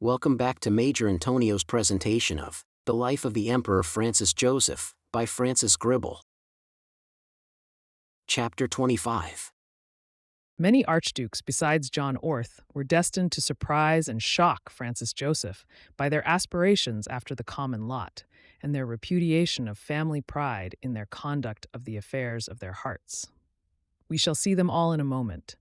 Welcome back to Major Intonio's presentation of The Life of the Emperor Francis Joseph by Francis Gribble. Chapter 25. Many archdukes besides John Orth were destined to surprise and shock Francis Joseph by their aspirations after the common lot and their repudiation of family pride in their conduct of the affairs of their hearts. We shall see them all in a moment,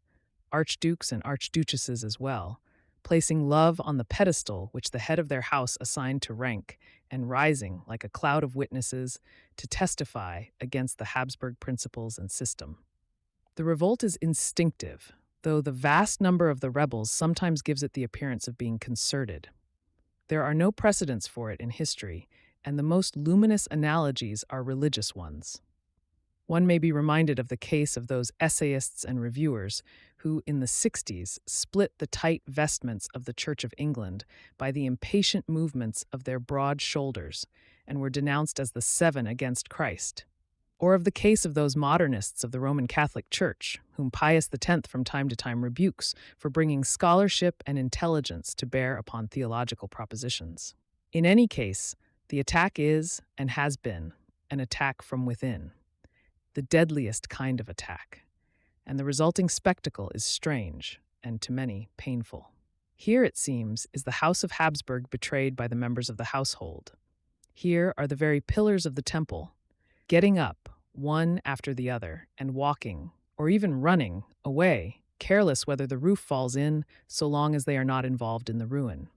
archdukes and archduchesses as well, placing love on the pedestal which the head of their house assigned to rank and rising like a cloud of witnesses to testify against the Habsburg principles and system. The revolt is instinctive, though the vast number of the rebels sometimes gives it the appearance of being concerted. There are no precedents for it in history, and the most luminous analogies are religious ones. One may be reminded of the case of those essayists and reviewers who, in the 60s, split the tight vestments of the Church of England by the impatient movements of their broad shoulders and were denounced as the Seven against Christ. Or of the case of those modernists of the Roman Catholic Church, whom Pius X from time to time rebukes for bringing scholarship and intelligence to bear upon theological propositions. In any case, the attack is, and has been, an attack from within, the deadliest kind of attack, and the resulting spectacle is strange and, to many, painful. Here, it seems, is the House of Habsburg betrayed by the members of the household. Here are the very pillars of the temple, getting up, one after the other, and walking, or even running, away, careless whether the roof falls in, so long as they are not involved in the ruin.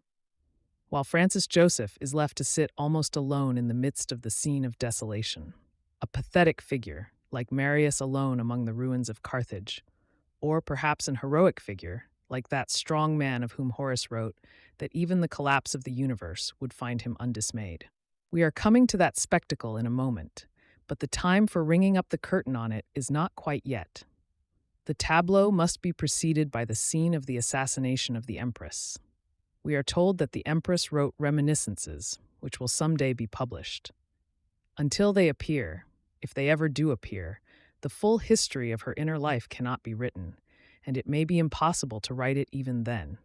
While Francis Joseph is left to sit almost alone in the midst of the scene of desolation, a pathetic figure, like Marius alone among the ruins of Carthage, or perhaps an heroic figure, like that strong man of whom Horace wrote that even the collapse of the universe would find him undismayed. We are coming to that spectacle in a moment, but the time for ringing up the curtain on it is not quite yet. The tableau must be preceded by the scene of the assassination of the Empress. We are told that the Empress wrote reminiscences, which will someday be published. Until they appear, if they ever do appear, the full history of her inner life cannot be written, and it may be impossible to write it even then.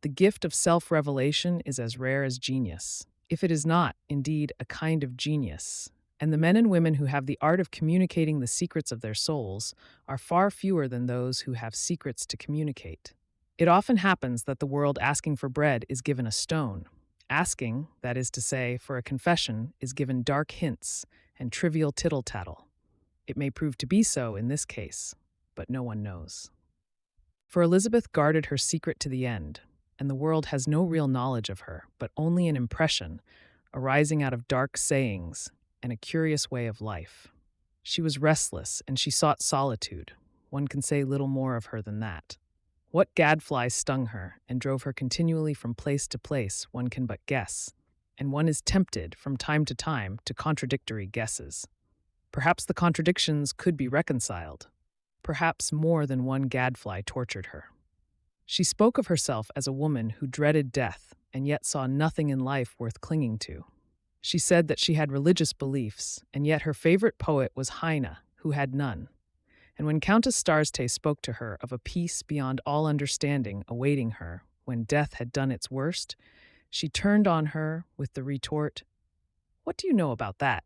The gift of self-revelation is as rare as genius, if it is not, indeed, a kind of genius, and the men and women who have the art of communicating the secrets of their souls are far fewer than those who have secrets to communicate. It often happens that the world asking for bread is given a stone. Asking, that is to say, for a confession, is given dark hints and trivial tittle-tattle. It may prove to be so in this case, but no one knows. For Elizabeth guarded her secret to the end, and the world has no real knowledge of her, but only an impression, arising out of dark sayings and a curious way of life. She was restless, and she sought solitude. One can say little more of her than that. What gadfly stung her and drove her continually from place to place, one can but guess, and one is tempted from time to contradictory guesses. Perhaps the contradictions could be reconciled. Perhaps more than one gadfly tortured her. She spoke of herself as a woman who dreaded death and yet saw nothing in life worth clinging to. She said that she had religious beliefs, and yet her favorite poet was Heine, who had none. And when Countess Starste spoke to her of a peace beyond all understanding awaiting her when death had done its worst, she turned on her with the retort, "What do you know about that?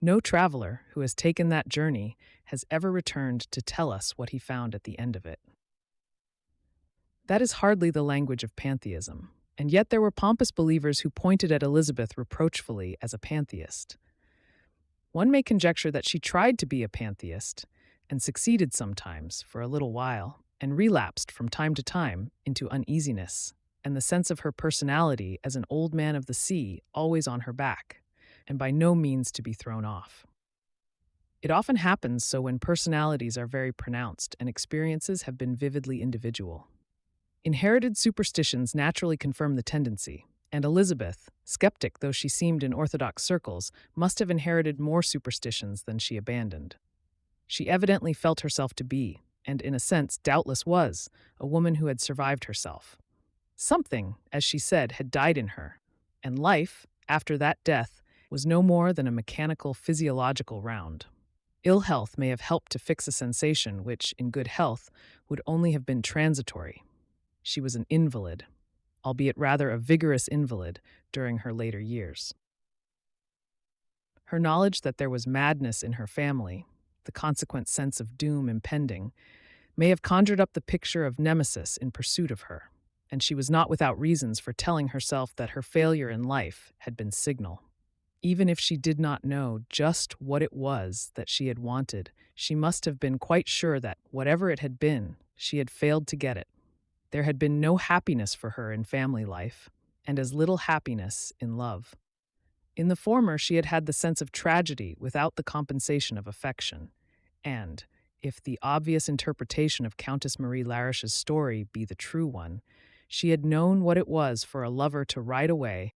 No traveler who has taken that journey has ever returned to tell us what he found at the end of it." That is hardly the language of pantheism, and yet there were pompous believers who pointed at Elizabeth reproachfully as a pantheist. One may conjecture that she tried to be a pantheist, and succeeded sometimes for a little while, and relapsed from time to time into uneasiness, and the sense of her personality as an old man of the sea always on her back, and by no means to be thrown off. It often happens so when personalities are very pronounced and experiences have been vividly individual. Inherited superstitions naturally confirm the tendency, and Elizabeth, skeptic though she seemed in orthodox circles, must have inherited more superstitions than she abandoned. She evidently felt herself to be, and in a sense doubtless was, a woman who had survived herself. Something, as she said, had died in her, and life, after that death, was no more than a mechanical physiological round. Ill health may have helped to fix a sensation which, in good health, would only have been transitory. She was an invalid. albeit rather a vigorous invalid, during her later years. Her knowledge that there was madness in her family, the consequent sense of doom impending, may have conjured up the picture of Nemesis in pursuit of her, and she was not without reasons for telling herself that her failure in life had been signal. Even if she did not know just what it was that she had wanted, she must have been quite sure that, whatever it had been, she had failed to get it. There had been no happiness for her in family life, and as little happiness in love. In the former, she had had the sense of tragedy without the compensation of affection. And, if the obvious interpretation of Countess Marie Larish's story be the true one, she had known what it was for a lover to ride away,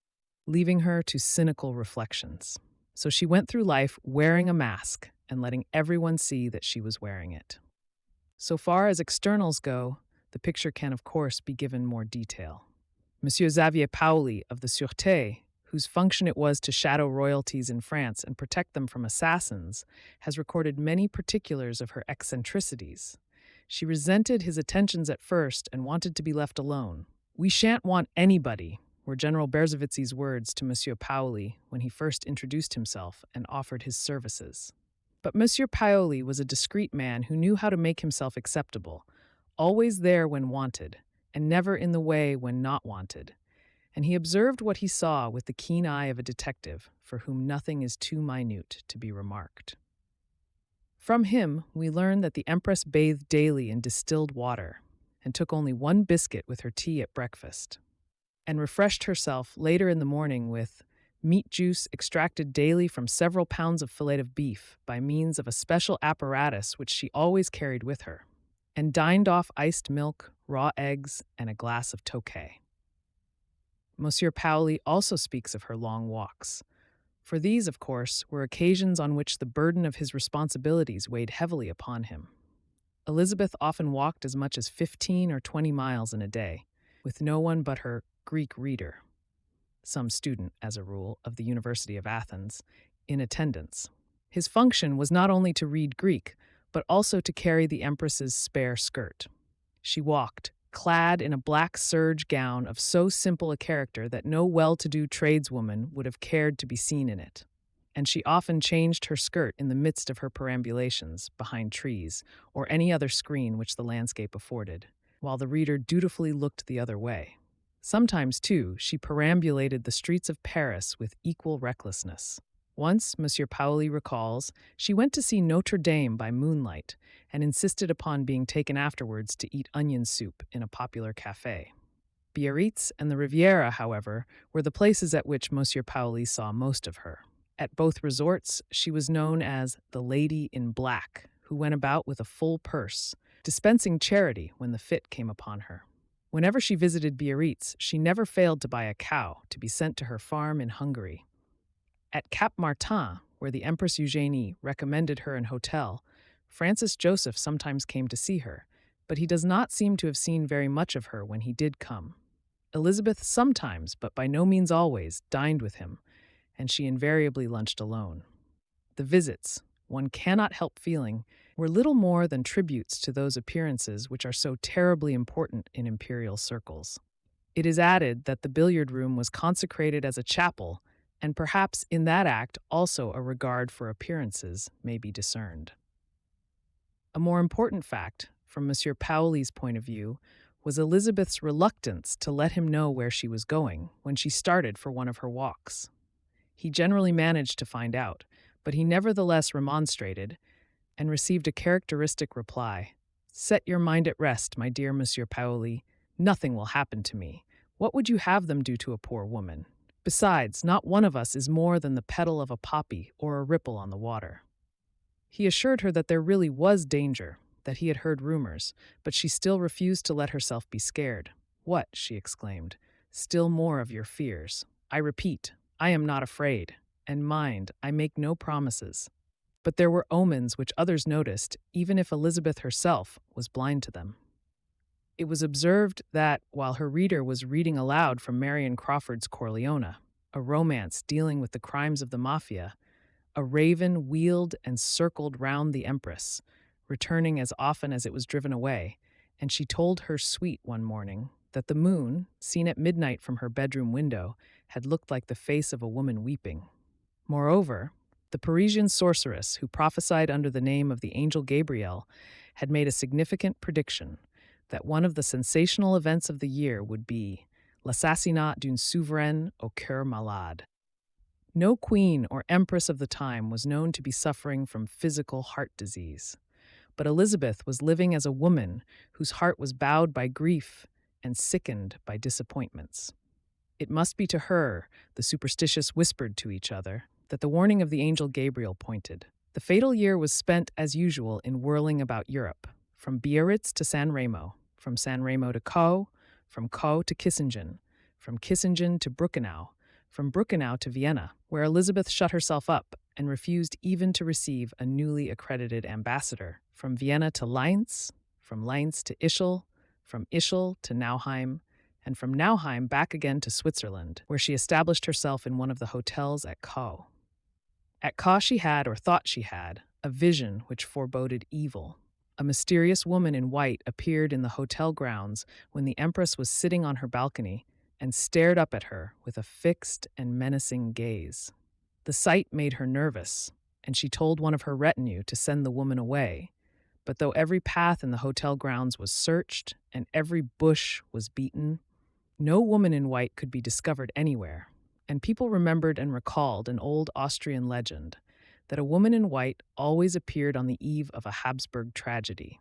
leaving her to cynical reflections. So she went through life wearing a mask and letting everyone see that she was wearing it. So far as externals go, the picture can, of course, be given more detail. Monsieur Xavier Paoli of the Sûreté, whose function it was to shadow royalties in France and protect them from assassins, has recorded many particulars of her eccentricities. She resented his attentions at first and wanted to be left alone. "We shan't want anybody," were General Berzovitzy's words to Monsieur Paoli when he first introduced himself and offered his services. But Monsieur Paoli was a discreet man who knew how to make himself acceptable, always there when wanted, and never in the way when not wanted. And he observed what he saw with the keen eye of a detective for whom nothing is too minute to be remarked. From him, we learn that the Empress bathed daily in distilled water and took only one biscuit with her tea at breakfast, and refreshed herself later in the morning with meat juice extracted daily from several pounds of fillet of beef by means of a special apparatus which she always carried with her, and dined off iced milk, raw eggs, and a glass of Tokay. Monsieur Paoli also speaks of her long walks, for these, of course, were occasions on which the burden of his responsibilities weighed heavily upon him. Elizabeth often walked as much as 15 or 20 miles in a day, with no one but her Greek reader, some student, as a rule, of the University of Athens, in attendance. His function was not only to read Greek, but also to carry the Empress's spare skirt. She walked, clad in a black serge gown of so simple a character that no well-to-do tradeswoman would have cared to be seen in it, and she often changed her skirt in the midst of her perambulations, behind trees, or any other screen which the landscape afforded, while the reader dutifully looked the other way. Sometimes, too, she perambulated the streets of Paris with equal recklessness. Once, Monsieur Paoli recalls, she went to see Notre Dame by moonlight and insisted upon being taken afterwards to eat onion soup in a popular café. Biarritz and the Riviera, however, were the places at which Monsieur Paoli saw most of her. At both resorts, she was known as the Lady in Black, who went about with a full purse, dispensing charity when the fit came upon her. Whenever she visited Biarritz, she never failed to buy a cow to be sent to her farm in Hungary. At Cap Martin, where the Empress Eugénie recommended her an hotel, Francis Joseph sometimes came to see her, but he does not seem to have seen very much of her when he did come. Elizabeth sometimes, but by no means always, dined with him, and she invariably lunched alone. The visits, one cannot help feeling, were little more than tributes to those appearances which are so terribly important in imperial circles. It is added that the billiard room was consecrated as a chapel, and perhaps in that act also a regard for appearances may be discerned. A more important fact, from Monsieur Paoli's point of view, was Elizabeth's reluctance to let him know where she was going when she started for one of her walks. He generally managed to find out, but he nevertheless remonstrated and received a characteristic reply. "Set your mind at rest, my dear Monsieur Paoli. Nothing will happen to me. What would you have them do to a poor woman? Besides, not one of us is more than the petal of a poppy or a ripple on the water." He assured her that there really was danger, that he had heard rumors, but she still refused to let herself be scared. "What?" she exclaimed. "Still more of your fears. I repeat, I am not afraid. And mind, I make no promises." But there were omens which others noticed, even if Elizabeth herself was blind to them. It was observed that, while her reader was reading aloud from Marion Crawford's Corleone, a romance dealing with the crimes of the mafia, a raven wheeled and circled round the Empress, returning as often as it was driven away, and she told her suite one morning, that the moon, seen at midnight from her bedroom window, had looked like the face of a woman weeping. Moreover, the Parisian sorceress who prophesied under the name of the angel Gabriel had made a significant prediction that one of the sensational events of the year would be l'assassinat d'une souveraine au cœur malade. No queen or empress of the time was known to be suffering from physical heart disease, but Elizabeth was living as a woman whose heart was bowed by grief and sickened by disappointments. It must be to her, the superstitious whispered to each other, that the warning of the angel Gabriel pointed. The fatal year was spent as usual in whirling about Europe, from Biarritz to San Remo, from San Remo to Caux, from Caux to Kissingen, from Kissingen to Bruckenau, from Bruckenau to Vienna, where Elizabeth shut herself up and refused even to receive a newly accredited ambassador, from Vienna to Linz, from Linz to Ischl, from Ischl to Nauheim, and from Nauheim back again to Switzerland, where she established herself in one of the hotels at Caux. At Caux she had, or thought she had, a vision which foreboded evil. A mysterious woman in white appeared in the hotel grounds when the Empress was sitting on her balcony and stared up at her with a fixed and menacing gaze. The sight made her nervous, and she told one of her retinue to send the woman away. But though every path in the hotel grounds was searched and every bush was beaten, no woman in white could be discovered anywhere, and people remembered and recalled an old Austrian legend that a woman in white always appeared on the eve of a Habsburg tragedy,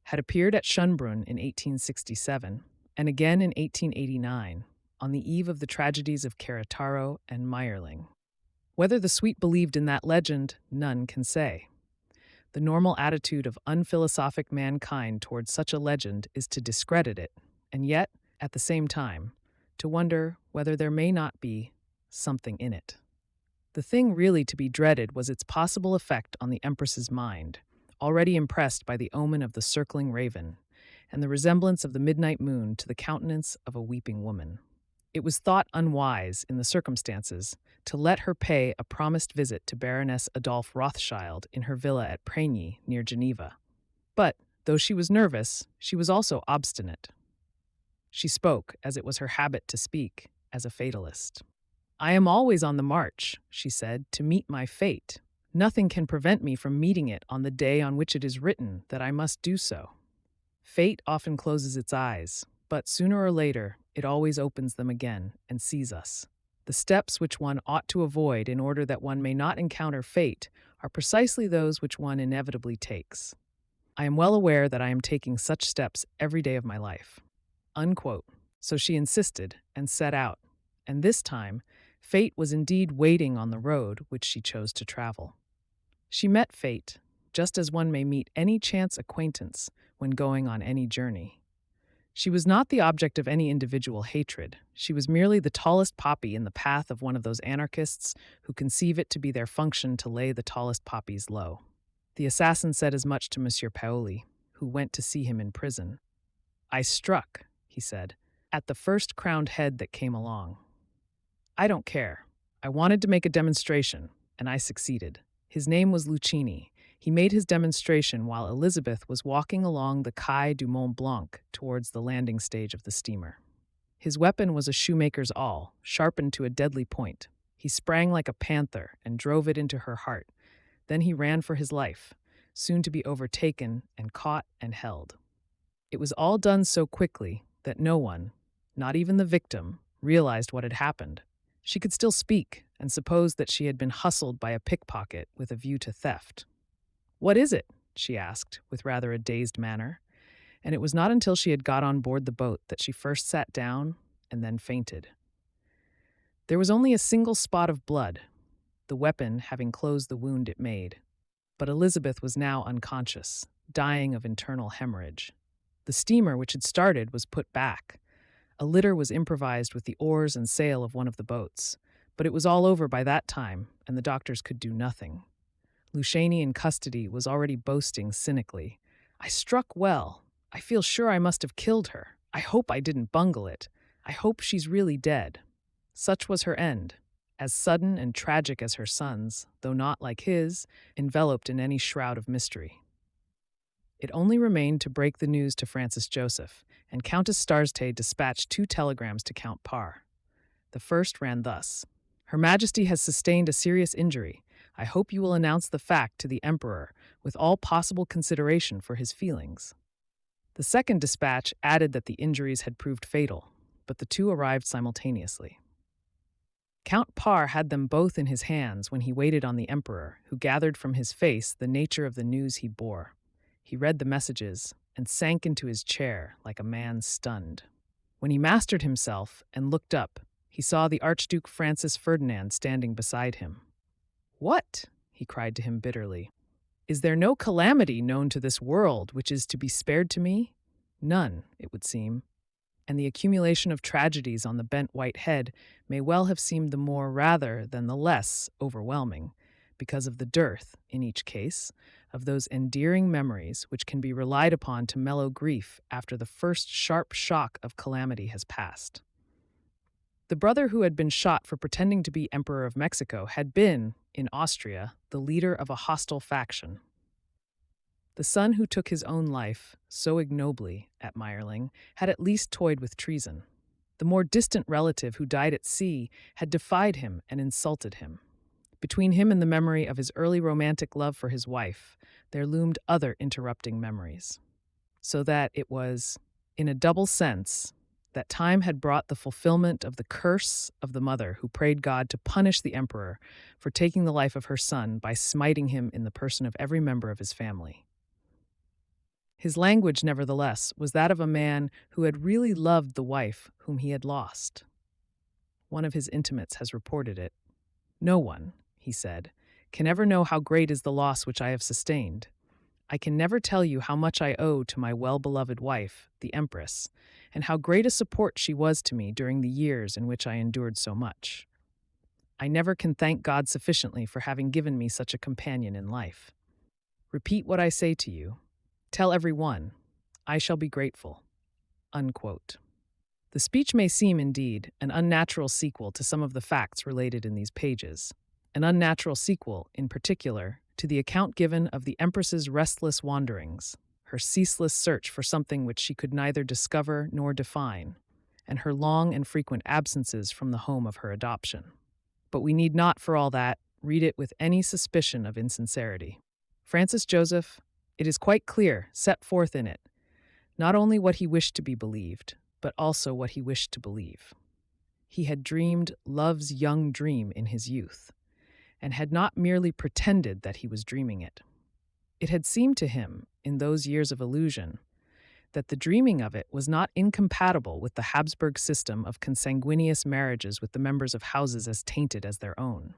had appeared at Schönbrunn in 1867, and again in 1889, on the eve of the tragedies of Carataro and Meyerling. Whether the Sweet believed in that legend, none can say. The normal attitude of unphilosophic mankind towards such a legend is to discredit it, and yet, at the same time, to wonder whether there may not be something in it. The thing really to be dreaded was its possible effect on the Empress's mind, already impressed by the omen of the circling raven, and the resemblance of the midnight moon to the countenance of a weeping woman. It was thought unwise, in the circumstances, to let her pay a promised visit to Baroness Adolphe Rothschild in her villa at Pragny, near Geneva. But, though she was nervous, she was also obstinate. She spoke, as it was her habit to speak, as a fatalist. "I am always on the march," she said, "to meet my fate. Nothing can prevent me from meeting it on the day on which it is written that I must do so. Fate often closes its eyes, but sooner or later it always opens them again and sees us. The steps which one ought to avoid in order that one may not encounter fate are precisely those which one inevitably takes. I am well aware that I am taking such steps every day of my life." Unquote. So she insisted and set out, and this time, fate was indeed waiting on the road which she chose to travel. She met fate, just as one may meet any chance acquaintance when going on any journey. She was not the object of any individual hatred. She was merely the tallest poppy in the path of one of those anarchists who conceive it to be their function to lay the tallest poppies low. The assassin said as much to Monsieur Paoli, who went to see him in prison. "I struck," he said, "at the first crowned head that came along. I don't care. I wanted to make a demonstration, and I succeeded." His name was Lucchini. He made his demonstration while Elizabeth was walking along the Quai du Mont Blanc towards the landing stage of the steamer. His weapon was a shoemaker's awl, sharpened to a deadly point. He sprang like a panther and drove it into her heart. Then he ran for his life, soon to be overtaken and caught and held. It was all done so quickly that no one, not even the victim, realized what had happened. She could still speak and supposed that she had been hustled by a pickpocket with a view to theft. "What is it?" she asked, with rather a dazed manner, and it was not until she had got on board the boat that she first sat down and then fainted. There was only a single spot of blood, the weapon having closed the wound it made, but Elizabeth was now unconscious, dying of internal hemorrhage. The steamer which had started was put back. A litter was improvised with the oars and sail of one of the boats, but it was all over by that time, and the doctors could do nothing. Lucchini in custody was already boasting cynically, "I struck well. I feel sure I must have killed her. I hope I didn't bungle it. I hope she's really dead." Such was her end, as sudden and tragic as her son's, though not, like his, enveloped in any shroud of mystery. It only remained to break the news to Francis Joseph, and Countess Starstay dispatched 2 telegrams to Count Parr. The first ran thus: Her Majesty has sustained a serious injury. I hope you will announce the fact to the Emperor, with all possible consideration for his feelings. The second dispatch added that the injuries had proved fatal, but the 2 arrived simultaneously. Count Parr had them both in his hands when he waited on the Emperor, who gathered from his face the nature of the news he bore. He read the messages and sank into his chair like a man stunned. When he mastered himself and looked up, he saw the Archduke Francis Ferdinand standing beside him. "What?" he cried to him bitterly. "Is there no calamity known to this world which is to be spared to me? None, it would seem. And the accumulation of tragedies on the bent white head may well have seemed the more rather than the less overwhelming, because of the dearth, in each case, of those endearing memories which can be relied upon to mellow grief after the first sharp shock of calamity has passed." The brother who had been shot for pretending to be Emperor of Mexico had been, in Austria, the leader of a hostile faction. The son who took his own life, so ignobly, at Meierling, had at least toyed with treason. The more distant relative who died at sea had defied him and insulted him. Between him and the memory of his early romantic love for his wife, there loomed other interrupting memories. So that it was, in a double sense, that time had brought the fulfillment of the curse of the mother who prayed God to punish the emperor for taking the life of her son by smiting him in the person of every member of his family. His language, nevertheless, was that of a man who had really loved the wife whom he had lost. One of his intimates has reported it. "No one," he said, "can ever know how great is the loss which I have sustained. I can never tell you how much I owe to my well-beloved wife, the Empress, and how great a support she was to me during the years in which I endured so much. I never can thank God sufficiently for having given me such a companion in life. Repeat what I say to you. Tell every one. I shall be grateful." Unquote. The speech may seem, indeed, an unnatural sequel to some of the facts related in these pages. An unnatural sequel, in particular, to the account given of the Empress's restless wanderings, her ceaseless search for something which she could neither discover nor define, and her long and frequent absences from the home of her adoption. But we need not, for all that, read it with any suspicion of insincerity. Francis Joseph, it is quite clear, set forth in it, not only what he wished to be believed, but also what he wished to believe. He had dreamed love's young dream in his youth, and had not merely pretended that he was dreaming it. It had seemed to him, in those years of illusion, that the dreaming of it was not incompatible with the Habsburg system of consanguineous marriages with the members of houses as tainted as their own.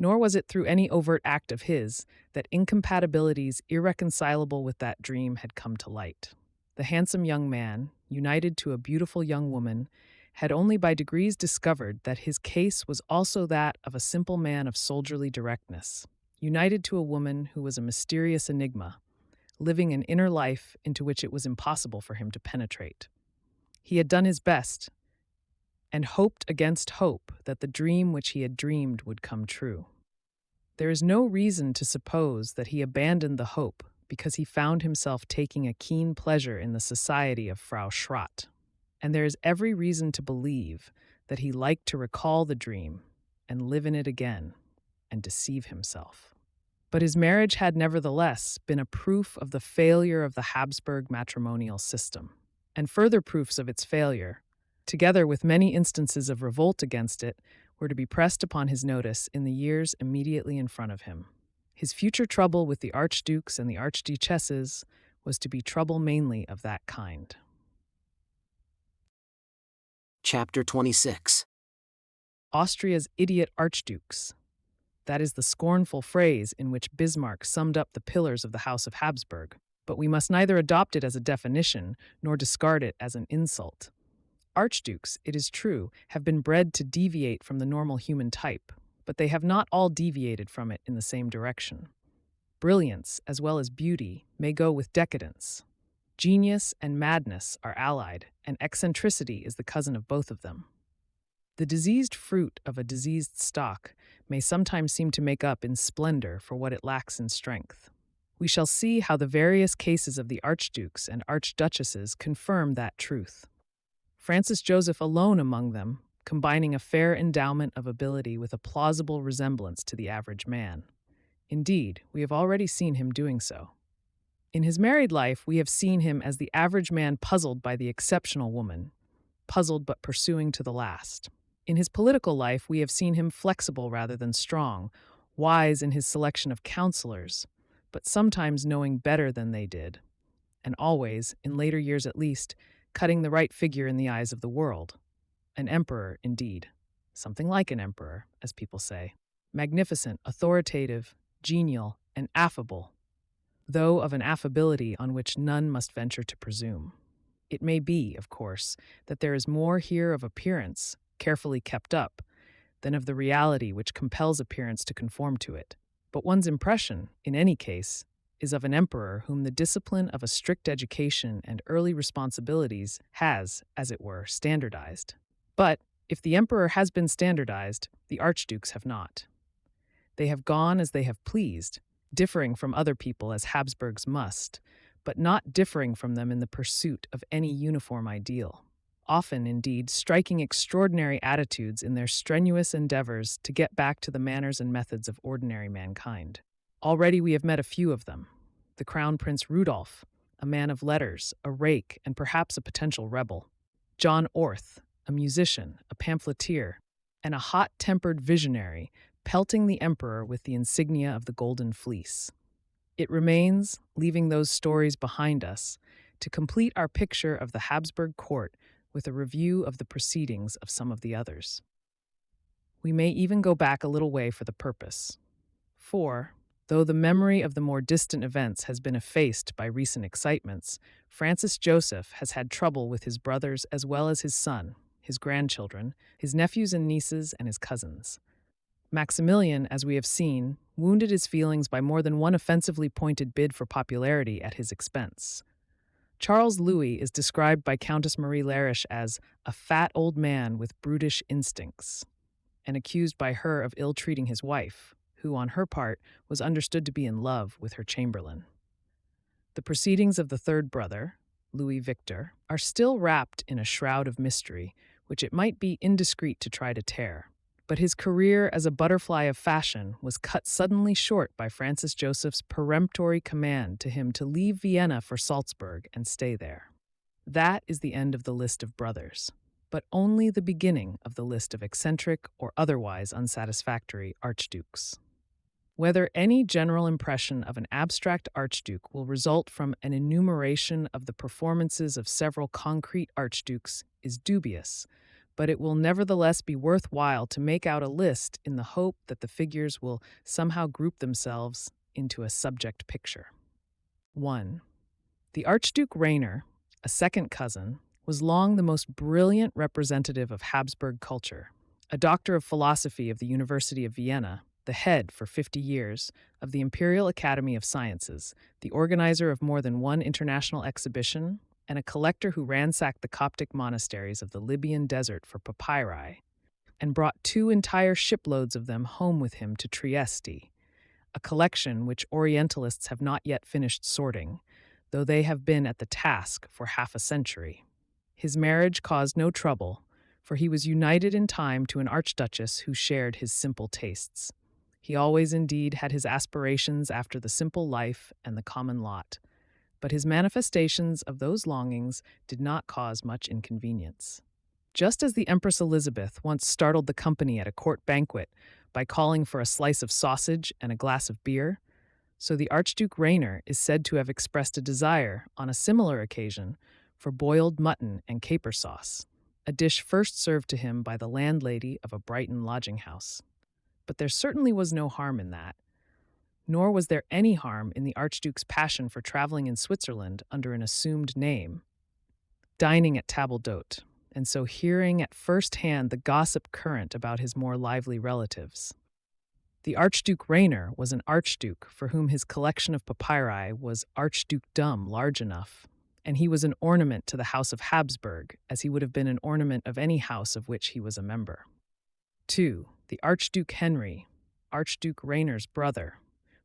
Nor was it through any overt act of his that incompatibilities irreconcilable with that dream had come to light. The handsome young man, united to a beautiful young woman, had only by degrees discovered that his case was also that of a simple man of soldierly directness, united to a woman who was a mysterious enigma, living an inner life into which it was impossible for him to penetrate. He had done his best, and hoped against hope that the dream which he had dreamed would come true. There is no reason to suppose that he abandoned the hope because he found himself taking a keen pleasure in the society of Frau Schratt, and there is every reason to believe that he liked to recall the dream and live in it again and deceive himself. But his marriage had nevertheless been a proof of the failure of the Habsburg matrimonial system, and further proofs of its failure, together with many instances of revolt against it, were to be pressed upon his notice in the years immediately in front of him. His future trouble with the archdukes and the archduchesses was to be trouble mainly of that kind. Chapter 26. Austria's idiot archdukes. That is the scornful phrase in which Bismarck summed up the pillars of the House of Habsburg, but we must neither adopt it as a definition nor discard it as an insult. Archdukes, it is true, have been bred to deviate from the normal human type, but they have not all deviated from it in the same direction. Brilliance, as well as beauty, may go with decadence. Genius and madness are allied, and eccentricity is the cousin of both of them. The diseased fruit of a diseased stock may sometimes seem to make up in splendor for what it lacks in strength. We shall see how the various cases of the archdukes and archduchesses confirm that truth. Francis Joseph alone among them, combining a fair endowment of ability with a plausible resemblance to the average man. Indeed, we have already seen him doing so. In his married life, we have seen him as the average man puzzled by the exceptional woman, puzzled but pursuing to the last. In his political life, we have seen him flexible rather than strong, wise in his selection of counselors, but sometimes knowing better than they did, and always, in later years at least, cutting the right figure in the eyes of the world. An emperor, indeed. Something like an emperor, as people say. Magnificent, authoritative, genial, and affable, though of an affability on which none must venture to presume. It may be, of course, that there is more here of appearance, carefully kept up, than of the reality which compels appearance to conform to it. But one's impression, in any case, is of an emperor whom the discipline of a strict education and early responsibilities has, as it were, standardized. But, if the emperor has been standardized, the archdukes have not. They have gone as they have pleased, differing from other people as Habsburgs must, but not differing from them in the pursuit of any uniform ideal. Often, indeed, striking extraordinary attitudes in their strenuous endeavors to get back to the manners and methods of ordinary mankind. Already we have met a few of them. The Crown Prince Rudolph, a man of letters, a rake, and perhaps a potential rebel. John Orth, a musician, a pamphleteer, and a hot-tempered visionary, pelting the emperor with the insignia of the Golden Fleece. It remains, leaving those stories behind us, to complete our picture of the Habsburg court with a review of the proceedings of some of the others. We may even go back a little way for the purpose. For, though the memory of the more distant events has been effaced by recent excitements, Francis Joseph has had trouble with his brothers as well as his son, his grandchildren, his nephews and nieces, and his cousins. Maximilian, as we have seen, wounded his feelings by more than one offensively pointed bid for popularity at his expense. Charles Louis is described by Countess Marie Lariche as a fat old man with brutish instincts, and accused by her of ill-treating his wife, who, on her part, was understood to be in love with her chamberlain. The proceedings of the third brother, Louis Victor, are still wrapped in a shroud of mystery, which it might be indiscreet to try to tear. But his career as a butterfly of fashion was cut suddenly short by Francis Joseph's peremptory command to him to leave Vienna for Salzburg and stay there. That is the end of the list of brothers, but only the beginning of the list of eccentric or otherwise unsatisfactory archdukes. Whether any general impression of an abstract archduke will result from an enumeration of the performances of several concrete archdukes is dubious, but it will nevertheless be worthwhile to make out a list in the hope that the figures will somehow group themselves into a subject picture. 1. The Archduke Rainer, a second cousin, was long the most brilliant representative of Habsburg culture, a doctor of philosophy of the University of Vienna, the head, for 50 years, of the Imperial Academy of Sciences, the organizer of more than one international exhibition, and a collector who ransacked the Coptic monasteries of the Libyan desert for papyri, and brought 2 entire shiploads of them home with him to Trieste, a collection which Orientalists have not yet finished sorting, though they have been at the task for half a century. His marriage caused no trouble, for he was united in time to an archduchess who shared his simple tastes. He always indeed had his aspirations after the simple life and the common lot, but his manifestations of those longings did not cause much inconvenience. Just as the Empress Elisabeth once startled the company at a court banquet by calling for a slice of sausage and a glass of beer, so the Archduke Rainer is said to have expressed a desire, on a similar occasion, for boiled mutton and caper sauce, a dish first served to him by the landlady of a Brighton lodging-house. But there certainly was no harm in that, nor was there any harm in the Archduke's passion for traveling in Switzerland under an assumed name, dining at table d'hôte, and so hearing at first hand the gossip current about his more lively relatives. The Archduke Rainer was an archduke for whom his collection of papyri was archdukedom large enough, and he was an ornament to the House of Habsburg, as he would have been an ornament of any house of which he was a member. 2. The Archduke Henry, Archduke Rainer's brother,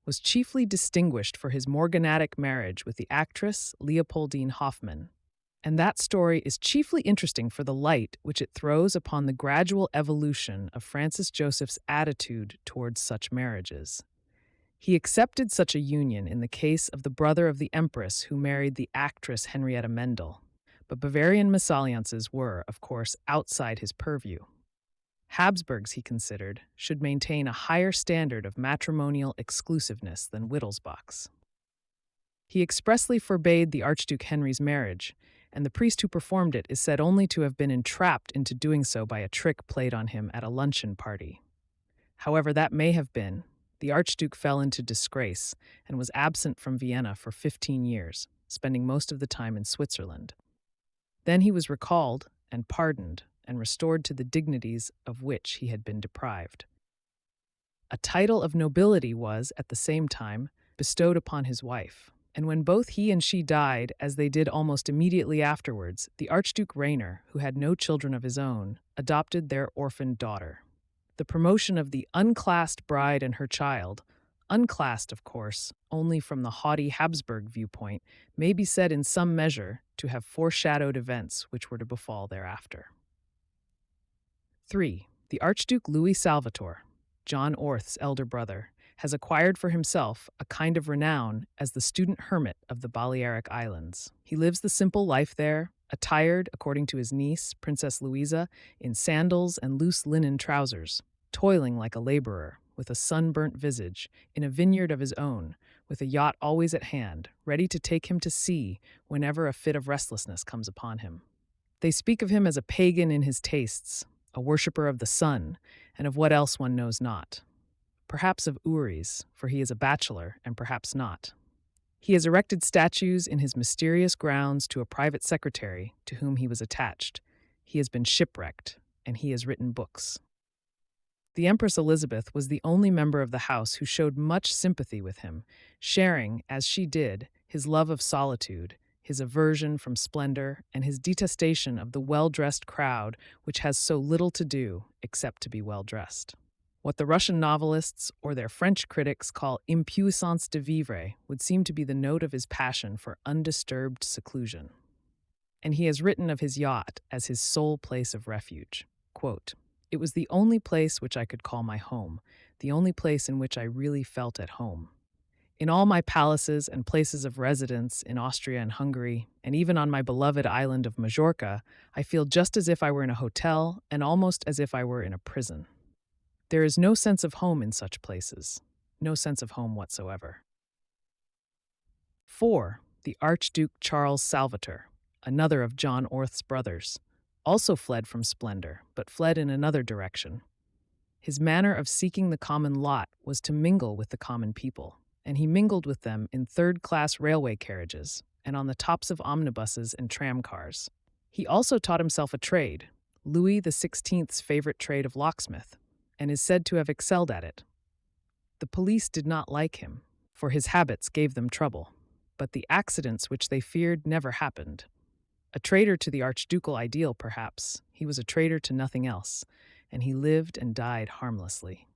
was chiefly distinguished for his morganatic marriage with the actress Leopoldine Hoffmann. And that story is chiefly interesting for the light which it throws upon the gradual evolution of Francis Joseph's attitude towards such marriages. He accepted such a union in the case of the brother of the Empress who married the actress Henrietta Mendel, but Bavarian mésalliances were, of course, outside his purview. Habsburgs, he considered, should maintain a higher standard of matrimonial exclusiveness than Wittelsbach's. He expressly forbade the Archduke Henry's marriage, and the priest who performed it is said only to have been entrapped into doing so by a trick played on him at a luncheon party. However that may have been, the Archduke fell into disgrace and was absent from Vienna for 15 years, spending most of the time in Switzerland. Then he was recalled and pardoned and restored to the dignities of which he had been deprived. A title of nobility was, at the same time, bestowed upon his wife, and when both he and she died, as they did almost immediately afterwards, the Archduke Rainer, who had no children of his own, adopted their orphaned daughter. The promotion of the unclassed bride and her child, unclassed, of course, only from the haughty Habsburg viewpoint, may be said in some measure to have foreshadowed events which were to befall thereafter. 3. The Archduke Louis Salvator, John Orth's elder brother, has acquired for himself a kind of renown as the student hermit of the Balearic Islands. He lives the simple life there, attired, according to his niece, Princess Louisa, in sandals and loose linen trousers, toiling like a laborer, with a sunburnt visage, in a vineyard of his own, with a yacht always at hand, ready to take him to sea whenever a fit of restlessness comes upon him. They speak of him as a pagan in his tastes, a worshipper of the sun, and of what else one knows not. Perhaps of Uris, for he is a bachelor, and perhaps not. He has erected statues in his mysterious grounds to a private secretary to whom he was attached. He has been shipwrecked, and he has written books. The Empress Elisabeth was the only member of the house who showed much sympathy with him, sharing, as she did, his love of solitude, his aversion from splendor, and his detestation of the well-dressed crowd which has so little to do except to be well-dressed. What the Russian novelists or their French critics call impuissance de vivre would seem to be the note of his passion for undisturbed seclusion. And he has written of his yacht as his sole place of refuge. Quote, "It was the only place which I could call my home, the only place in which I really felt at home. In all my palaces and places of residence in Austria and Hungary, and even on my beloved island of Majorca, I feel just as if I were in a hotel and almost as if I were in a prison. There is no sense of home in such places, no sense of home whatsoever." 4. The Archduke Charles Salvator, another of John Orth's brothers, also fled from splendor, but fled in another direction. His manner of seeking the common lot was to mingle with the common people, and he mingled with them in third-class railway carriages and on the tops of omnibuses and tramcars. He also taught himself a trade, Louis XVI's favorite trade of locksmith, and is said to have excelled at it. The police did not like him, for his habits gave them trouble, but the accidents which they feared never happened. A traitor to the archducal ideal, perhaps, he was a traitor to nothing else, and he lived and died harmlessly.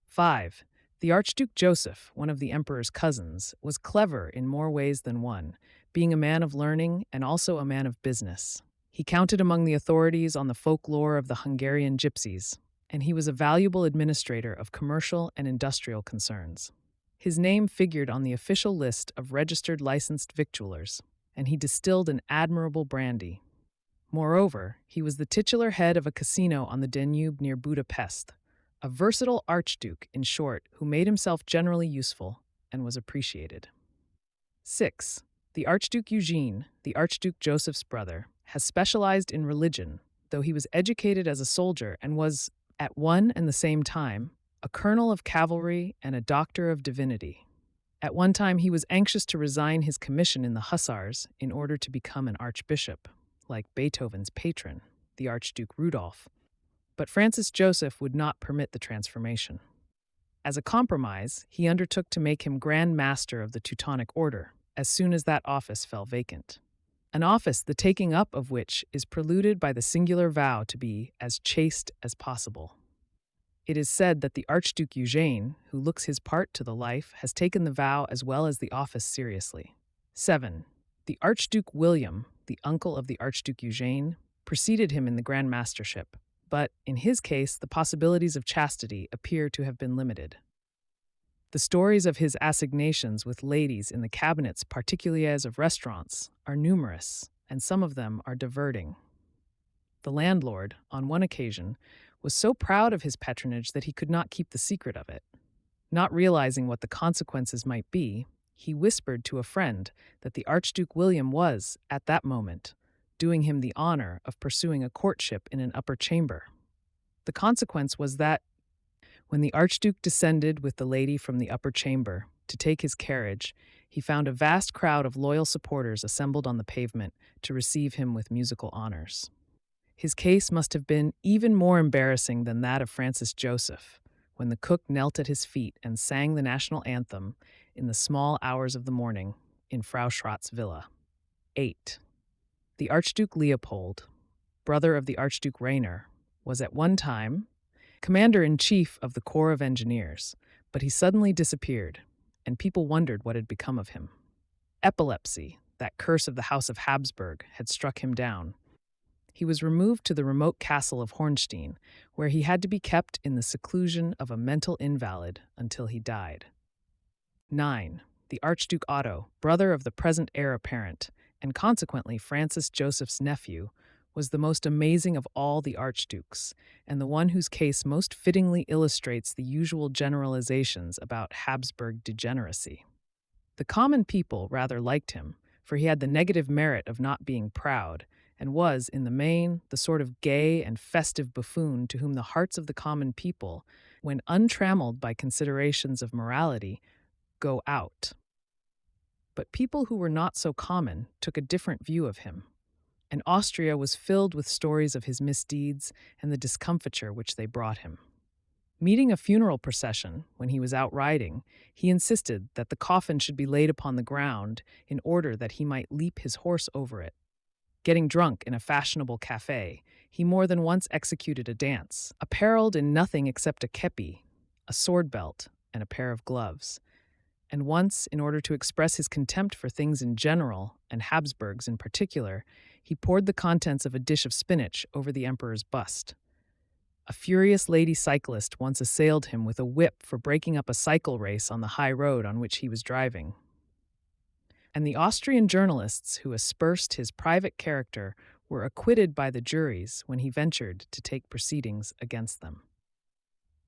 5. The Archduke Joseph, one of the emperor's cousins, was clever in more ways than one, being a man of learning and also a man of business. He counted among the authorities on the folklore of the Hungarian gypsies, and he was a valuable administrator of commercial and industrial concerns. His name figured on the official list of registered licensed victuallers, and he distilled an admirable brandy. Moreover, he was the titular head of a casino on the Danube near Budapest, a versatile archduke, in short, who made himself generally useful and was appreciated. 6. The Archduke Eugene, the Archduke Joseph's brother, has specialized in religion, though he was educated as a soldier and was, at one and the same time, a colonel of cavalry and a doctor of divinity. At one time he was anxious to resign his commission in the hussars in order to become an archbishop, like Beethoven's patron, the Archduke Rudolph, but Francis Joseph would not permit the transformation. As a compromise, he undertook to make him Grand Master of the Teutonic Order as soon as that office fell vacant, an office the taking up of which is preluded by the singular vow to be as chaste as possible. It is said that the Archduke Eugene, who looks his part to the life, has taken the vow as well as the office seriously. 7. The Archduke William, the uncle of the Archduke Eugene, preceded him in the Grand Mastership, but in his case, the possibilities of chastity appear to have been limited. The stories of his assignations with ladies in the cabinets particuliers of restaurants are numerous, and some of them are diverting. The landlord, on one occasion, was so proud of his patronage that he could not keep the secret of it. Not realizing what the consequences might be, he whispered to a friend that the Archduke William was, at that moment, doing him the honor of pursuing a courtship in an upper chamber. The consequence was that, when the Archduke descended with the lady from the upper chamber to take his carriage, he found a vast crowd of loyal supporters assembled on the pavement to receive him with musical honors. His case must have been even more embarrassing than that of Francis Joseph, when the cook knelt at his feet and sang the national anthem in the small hours of the morning in Frau Schrott's villa. 8. The Archduke Leopold, brother of the Archduke Rainer, was at one time commander-in-chief of the Corps of Engineers, but he suddenly disappeared, and people wondered what had become of him. Epilepsy, that curse of the House of Habsburg, had struck him down. He was removed to the remote castle of Hornstein, where he had to be kept in the seclusion of a mental invalid until he died. 9. The Archduke Otto, brother of the present heir apparent, and consequently Francis Joseph's nephew, was the most amazing of all the archdukes, and the one whose case most fittingly illustrates the usual generalizations about Habsburg degeneracy. The common people rather liked him, for he had the negative merit of not being proud, and was, in the main, the sort of gay and festive buffoon to whom the hearts of the common people, when untrammeled by considerations of morality, go out. But people who were not so common took a different view of him, and Austria was filled with stories of his misdeeds and the discomfiture which they brought him. Meeting a funeral procession when he was out riding, he insisted that the coffin should be laid upon the ground in order that he might leap his horse over it. Getting drunk in a fashionable café, he more than once executed a dance, apparelled in nothing except a kepi, a sword belt, and a pair of gloves. And once, in order to express his contempt for things in general, and Habsburgs in particular, he poured the contents of a dish of spinach over the emperor's bust. A furious lady cyclist once assailed him with a whip for breaking up a cycle race on the high road on which he was driving. And the Austrian journalists who aspersed his private character were acquitted by the juries when he ventured to take proceedings against them.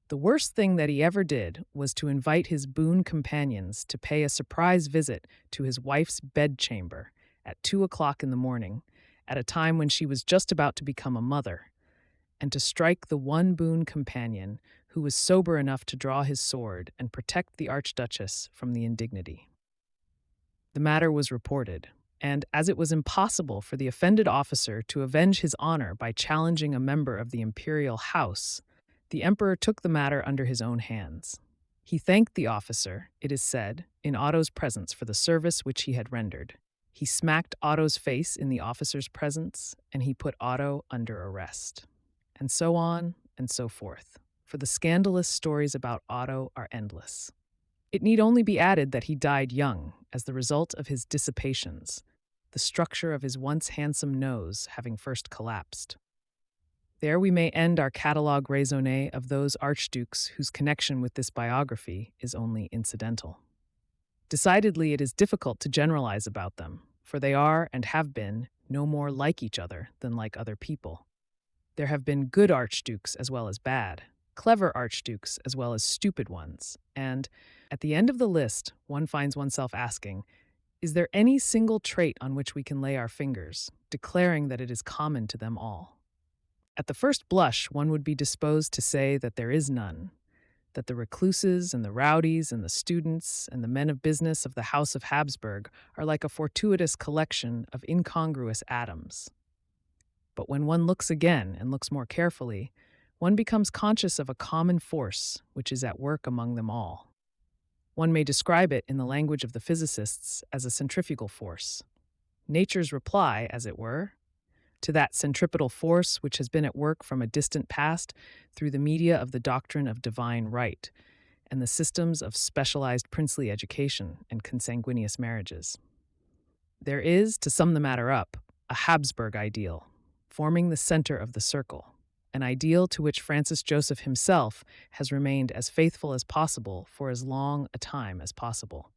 The worst thing that he ever did was to invite his boon companions to pay a surprise visit to his wife's bedchamber at 2 o'clock in the morning, at a time when she was just about to become a mother, and to strike the one boon companion who was sober enough to draw his sword and protect the Archduchess from the indignity. The matter was reported, and as it was impossible for the offended officer to avenge his honor by challenging a member of the Imperial House, the emperor took the matter under his own hands. He thanked the officer, it is said, in Otto's presence for the service which he had rendered. He smacked Otto's face in the officer's presence, and he put Otto under arrest. And so on and so forth, for the scandalous stories about Otto are endless. It need only be added that he died young as the result of his dissipations, the structure of his once handsome nose having first collapsed. There we may end our catalogue raisonné of those archdukes whose connection with this biography is only incidental. Decidedly, it is difficult to generalize about them, for they are and have been no more like each other than like other people. There have been good archdukes as well as bad, clever archdukes as well as stupid ones, and, at the end of the list, one finds oneself asking, is there any single trait on which we can lay our fingers, declaring that it is common to them all? At the first blush, one would be disposed to say that there is none, that the recluses and the rowdies and the students and the men of business of the House of Habsburg are like a fortuitous collection of incongruous atoms. But when one looks again and looks more carefully, one becomes conscious of a common force which is at work among them all. One may describe it in the language of the physicists as a centrifugal force. Nature's reply, as it were, to that centripetal force which has been at work from a distant past through the media of the doctrine of divine right and the systems of specialized princely education and consanguineous marriages. There is, to sum the matter up, a Habsburg ideal, forming the center of the circle, an ideal to which Francis Joseph himself has remained as faithful as possible for as long a time as possible.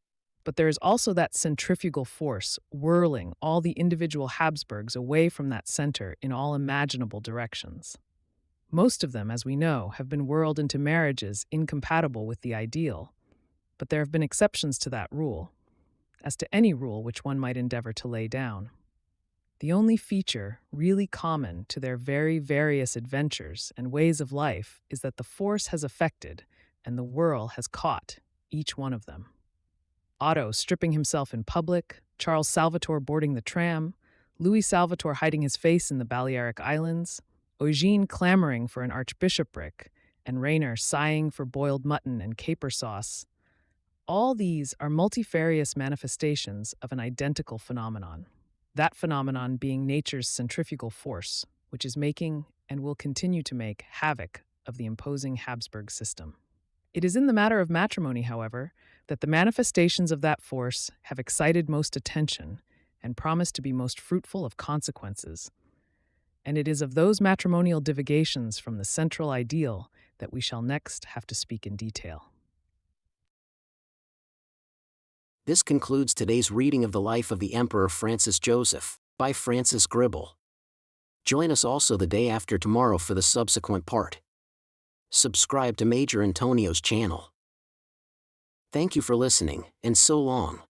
But there is also that centrifugal force whirling all the individual Habsburgs away from that center in all imaginable directions. Most of them, as we know, have been whirled into marriages incompatible with the ideal, but there have been exceptions to that rule, as to any rule which one might endeavor to lay down. The only feature really common to their very various adventures and ways of life is that the force has affected, and the whirl has caught, each one of them. Otto stripping himself in public, Charles Salvator boarding the tram, Louis Salvator hiding his face in the Balearic Islands, Eugene clamoring for an archbishopric, and Rainer sighing for boiled mutton and caper sauce. All these are multifarious manifestations of an identical phenomenon, that phenomenon being nature's centrifugal force, which is making and will continue to make havoc of the imposing Habsburg system. It is in the matter of matrimony, however, that the manifestations of that force have excited most attention and promise to be most fruitful of consequences. And it is of those matrimonial divagations from the central ideal that we shall next have to speak in detail. This concludes today's reading of the life of the Emperor Francis Joseph, by Francis Gribble. Join us also the day after tomorrow for the subsequent part. Subscribe to Major Intonio's channel. Thank you for listening, and so long.